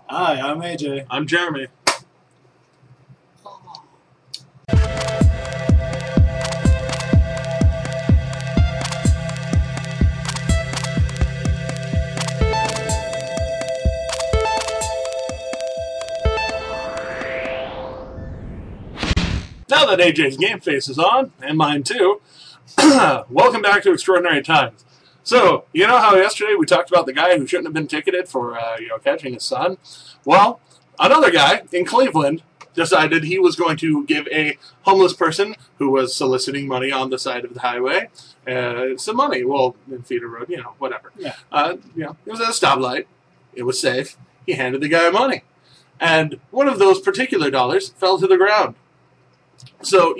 Hi, I'm AJ. I'm Jeremy. Now that AJ's game face is on, and mine too, welcome back to Extraordinary Times. So, you know how yesterday we talked about the guy who shouldn't have been ticketed for, catching his son? Well, another guy in Cleveland decided he was going to give a homeless person who was soliciting money on the side of the highway some money. Well, in Theater Road, whatever. Yeah. It was at a stoplight. It was safe. He handed the guy money. And one of those particular dollars fell to the ground. So,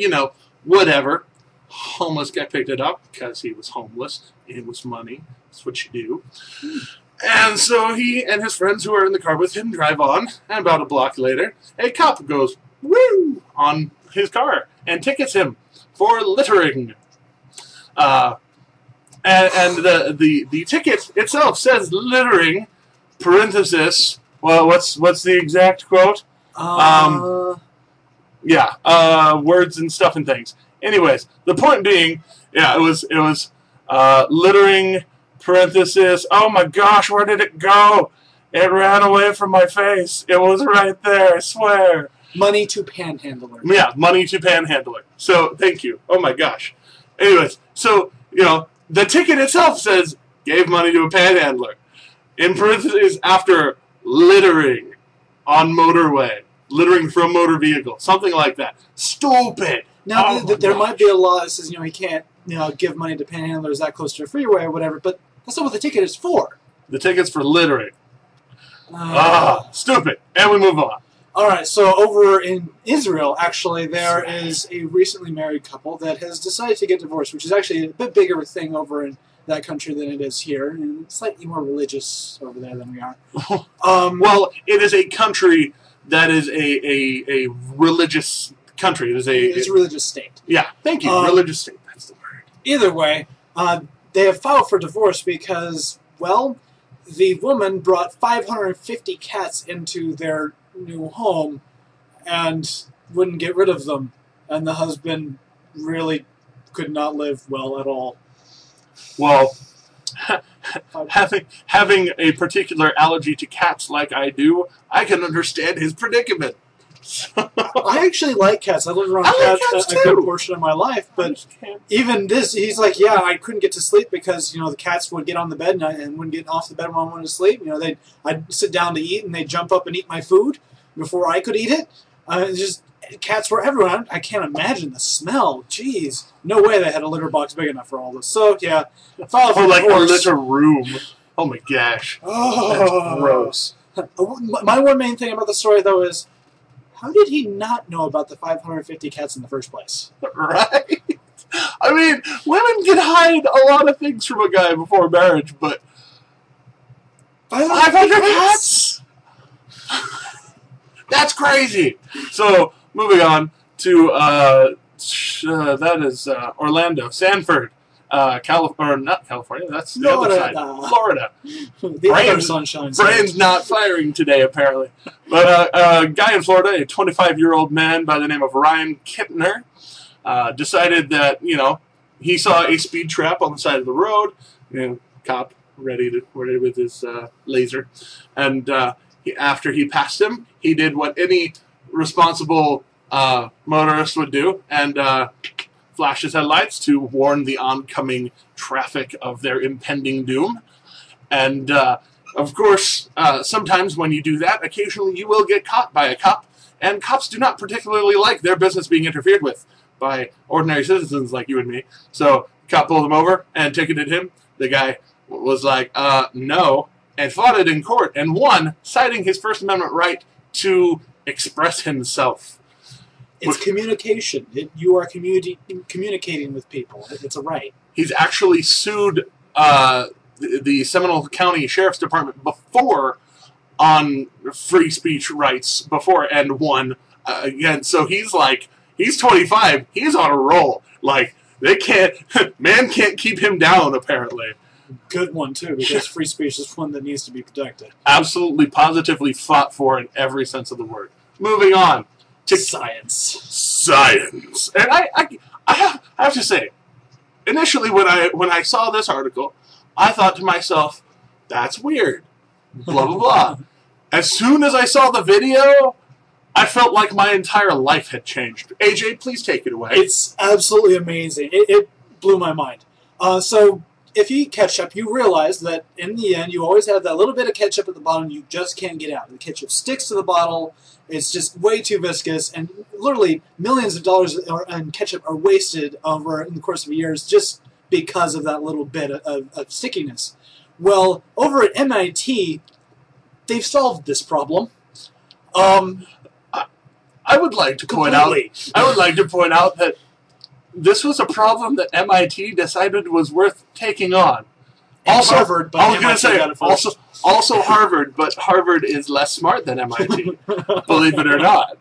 whatever. Homeless guy picked it up because he was homeless. It was money. That's what you do. And so he and his friends who are in the car with him drive on, and about a block later, a cop goes, woo, on his car and tickets him for littering. And the ticket itself says littering, parenthesis, well, what's the exact quote? Words and stuff and things. Anyways, the point being, it was littering, parenthesis, oh my gosh, where did it go? It ran away from my face. It was right there, I swear. Money to panhandler. Yeah, money to panhandler. So, thank you. Oh my gosh. Anyways, so, the ticket itself says, gave money to a panhandler. In parentheses, after littering on motorway. Littering from motor vehicle. Something like that. Stupid. Now, there might be a law that says, he can't, give money to panhandlers that close to a freeway or whatever, but that's not what the ticket is for. The ticket's for littering. Stupid. And we move on. All right, so over in Israel, actually, there is a recently married couple that has decided to get divorced, which is actually a bit bigger thing over in that country than it is here, and slightly more religious over there than we are. Well, it is a country that is a religious country. It's a religious state. Yeah, thank you. Religious state. That's the word. Either way, they have filed for divorce because, well, the woman brought 550 cats into their new home and wouldn't get rid of them, and the husband really could not live well at all. Well, having a particular allergy to cats like I do, I can understand his predicament. I actually like cats. I lived around cats a good portion of my life, but even this, he's like, yeah, I couldn't get to sleep because, the cats would get on the bed and wouldn't get off the bed when I wanted to sleep. I'd sit down to eat and they'd jump up and eat my food before I could eat it. Cats were everywhere. I can't imagine the smell. Jeez. No way they had a litter box big enough for all this. So, yeah. File for like divorce. a litter room. Oh my gosh. Oh. That's gross. My one main thing about the story, though, is how did he not know about the 550 cats in the first place? Right? I mean, women can hide a lot of things from a guy before marriage, but 500 cats? That's crazy. So, moving on to, that is Orlando, Sanford, not California, that's the other side, Florida. The other sunshine side. Brain's not firing today, apparently. But a guy in Florida, a 25-year-old man by the name of Ryan Kittner, decided that, he saw a speed trap on the side of the road, cop ready with his laser, and after he passed him, he did what any responsible motorist would do, and flashed his headlights to warn the oncoming traffic of their impending doom. And, of course, sometimes when you do that, occasionally you will get caught by a cop, and cops do not particularly like their business being interfered with by ordinary citizens like you and me. So, cop pulled him over and ticketed him. The guy was like, no, and fought it in court, and won, citing his First Amendment right to express himself. It's communication. You are communicating with people. It's a right. He's actually sued the Seminole County Sheriff's Department before on free speech rights before and won again. So he's 25. He's on a roll. Like, man can't keep him down, apparently. good one, too, because free speech is one that needs to be protected. Absolutely, positively fought for in every sense of the word. Moving on to science. Science. And I have to say, initially when I saw this article, I thought to myself, that's weird. Blah, blah, blah. As soon as I saw the video, I felt like my entire life had changed. AJ, please take it away. It's absolutely amazing. It blew my mind. So, if you eat ketchup, you realize that in the end, you always have that little bit of ketchup at the bottom you just can't get out. The ketchup sticks to the bottle. It's just way too viscous, and literally millions of dollars in ketchup are wasted over in the course of years just because of that little bit of stickiness. Well, over at MIT, they've solved this problem. I would like to point out that this was a problem that MIT decided was worth taking on. Also, Harvard, but I was going to say also Harvard, but Harvard is less smart than MIT, believe it or not.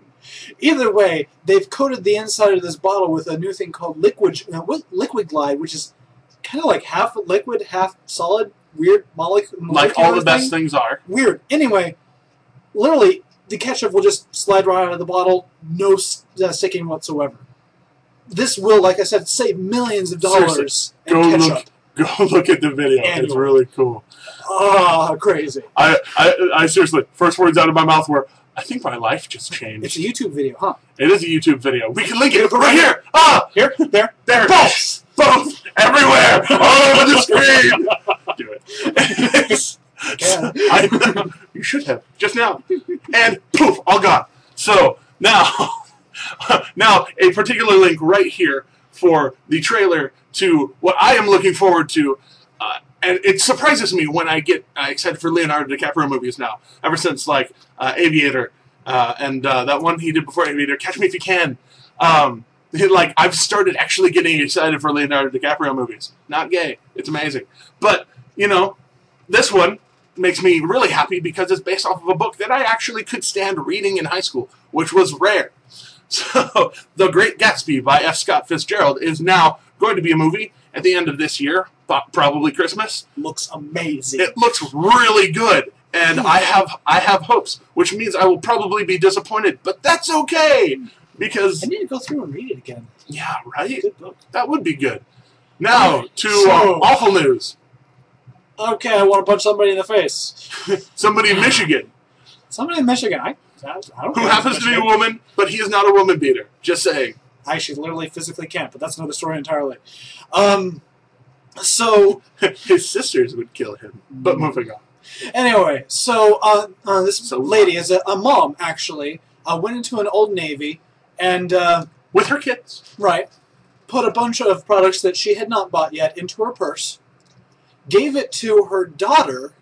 Either way, they've coated the inside of this bottle with a new thing called Liquid Glide, which is kind of like half liquid, half solid, weird molecule. Like all the best things are. Weird. Anyway, literally, the ketchup will just slide right out of the bottle, no sticking whatsoever. This will, like I said, save millions of dollars in ketchup. Go look at the video. Annually. It's really cool. Oh, crazy. I seriously, first words out of my mouth were, I think my life just changed. It's a YouTube video, huh? It is a YouTube video. We can link it right here. Ah! Here? There? Both! Both! Everywhere! All over the screen! Do it. You should have. Just now. And poof! All gone. So, now a particular link right here for the trailer to what I am looking forward to. And it surprises me when I get excited for Leonardo DiCaprio movies now. Ever since, like, Aviator and that one he did before Aviator, Catch Me If You Can. I've started actually getting excited for Leonardo DiCaprio movies. Not gay. It's amazing. But, you know, this one makes me really happy because it's based off of a book that I actually could stand reading in high school, which was rare. So, The Great Gatsby by F. Scott Fitzgerald is now going to be a movie at the end of this year, probably Christmas. Looks amazing. It looks really good, and I have hopes, which means I will probably be disappointed, but that's okay, because I need to go through and read it again. Yeah, right? Good book. That would be good. Now, to awful news. Okay, I want to punch somebody in the face. Somebody in Michigan. Somebody in Michigan. I don't who happens to be a woman, but he is not a woman beater. Just saying. She literally physically can't, but that's another story entirely. So his sisters would kill him, but moving on. Anyway, so this lady is a mom, actually, went into an Old Navy and... with her kids. Right. Put a bunch of products that she had not bought yet into her purse, gave it to her daughter...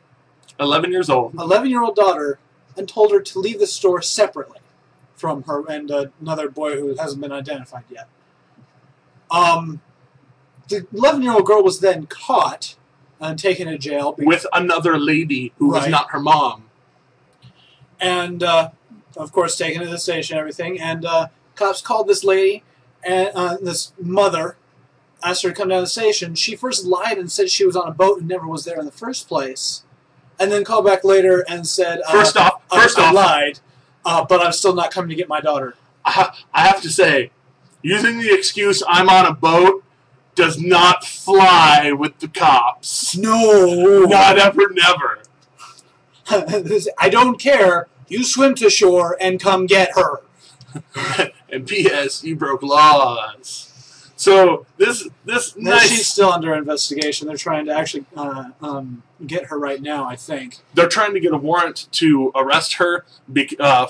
11 years old. 11-year-old daughter, and told her to leave the store separately from her and another boy who hasn't been identified yet. The 11-year-old girl was then caught and taken to jail. With another lady who was not her mom. And, of course, taken to the station and everything. And cops called this lady, and this mother, asked her to come down to the station. She first lied and said she was on a boat and never was there in the first place. And then called back later and said, First off, I lied, but I'm still not coming to get my daughter. I have to say, using the excuse I'm on a boat does not fly with the cops. No. Not ever, never. I don't care. You swim to shore and come get her. And P.S. You broke laws. So this nice. She's still under investigation. They're trying to actually get her right now, I think. They're trying to get a warrant to arrest her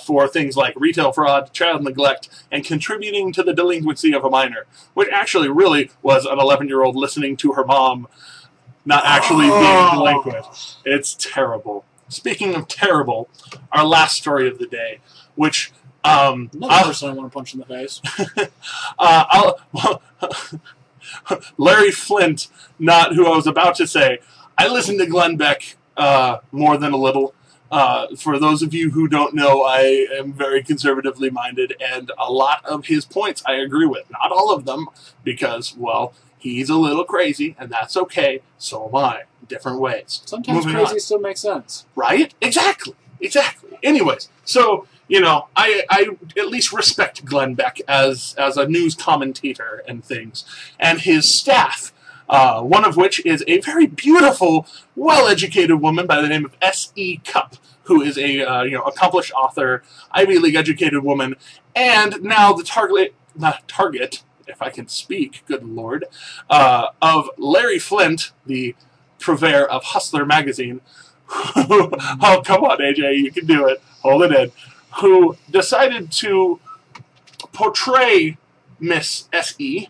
for things like retail fraud, child neglect, and contributing to the delinquency of a minor, which actually really was an 11-year-old listening to her mom, not actually being delinquent. It's terrible. Speaking of terrible, our last story of the day, which... Another person I want to punch in the face. Larry Flint, not who I was about to say. I listen to Glenn Beck more than a little. For those of you who don't know, I am very conservatively minded, and a lot of his points I agree with. Not all of them, because, well, He's a little crazy, and that's okay. So am I. Different ways. Sometimes crazy still makes sense. Right? Exactly. Exactly. Anyways, so, you know, I at least respect Glenn Beck as a news commentator and things. And his staff, one of which is a very beautiful, well-educated woman by the name of S.E. Cupp, who is a accomplished author, Ivy League educated woman, and now the target, if I can speak, good lord, of Larry Flint, the purveyor of Hustler magazine, oh, come on, AJ, you can do it, hold it in, who decided to portray Miss S.E.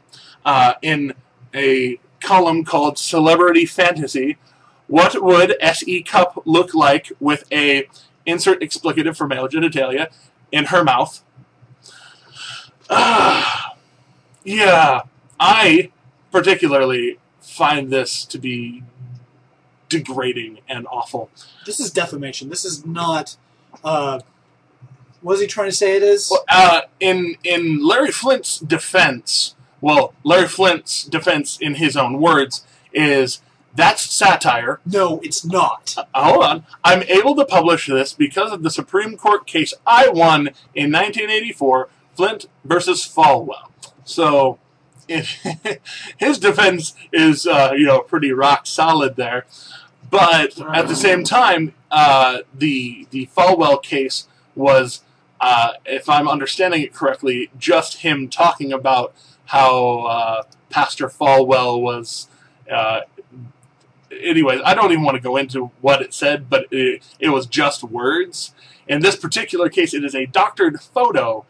In a column called Celebrity Fantasy. What would S.E. Cupp look like with a insert explicative for male genitalia in her mouth? Yeah, I particularly find this to be degrading and awful. This is defamation. This is not... what is he trying to say it is? Well, in Larry Flint's defense, Larry Flint's defense in his own words is, that's satire. No, it's not. Hold on. I'm able to publish this because of the Supreme Court case I won in 1984, Flint versus Falwell. So, his defense is, pretty rock solid there. But at the same time, the Falwell case was, if I'm understanding it correctly, just him talking about how Pastor Falwell was... anyways, I don't even want to go into what it said, but it was just words. In this particular case, it is a doctored photo.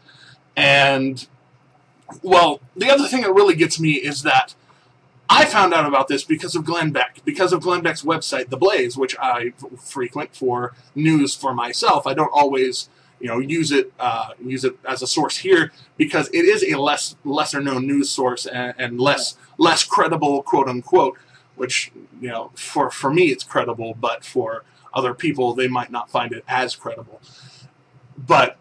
And, well, the other thing that really gets me is that I found out about this because of Glenn Beck, because of Glenn Beck's website, The Blaze, which I frequent for news for myself. I don't always, use it as a source here because it is a lesser known news source and less credible, quote unquote. Which, for me it's credible, but for other people they might not find it as credible. But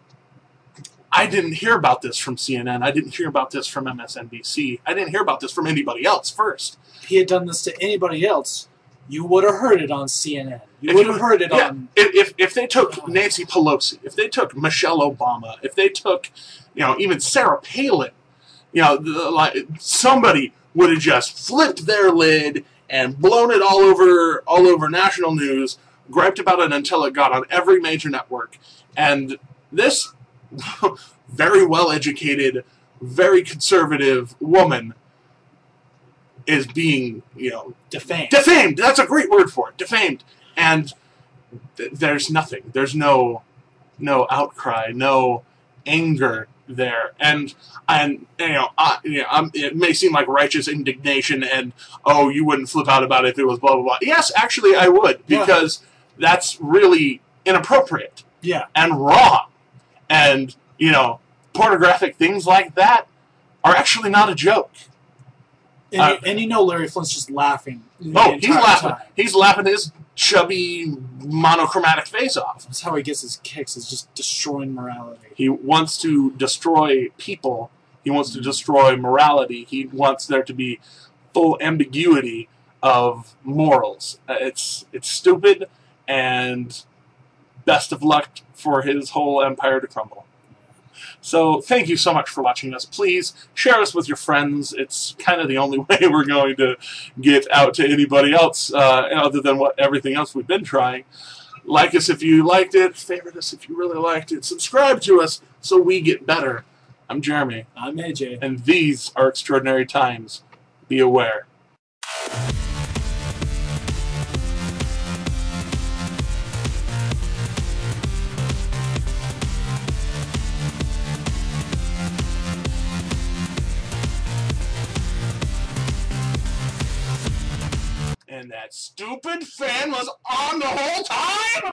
I didn't hear about this from CNN. I didn't hear about this from MSNBC. I didn't hear about this from anybody else first. If he had done this to anybody else, you would have heard it on CNN. You would have heard it on... If they took Nancy Pelosi, if they took Michelle Obama, if they took, even Sarah Palin, somebody would have just flipped their lid and blown it all over national news, griped about it until it got on every major network. And this very well-educated, very conservative woman is being, defamed. Defamed! That's a great word for it. Defamed. And there's nothing. There's no outcry, no anger there. And it may seem like righteous indignation and, oh, you wouldn't flip out about it if it was blah, blah, blah. Yes, actually I would, because that's really inappropriate. Yeah. And wrong. And, pornographic things like that are actually not a joke. And Larry Flint's just laughing. Oh, he's laughing. Time. He's laughing his chubby, monochromatic face off. That's how he gets his kicks, is just destroying morality. He wants to destroy people. He wants to destroy morality. He wants there to be full ambiguity of morals. It's stupid, and best of luck for his whole empire to crumble. So thank you so much for watching us. Please share us with your friends. It's kind of the only way we're going to get out to anybody else other than everything else we've been trying. Like us if you liked it. Favorite us if you really liked it. Subscribe to us so we get better. I'm Jeremy. I'm AJ. And these are extraordinary times. Be aware. And that stupid fan was on the whole time?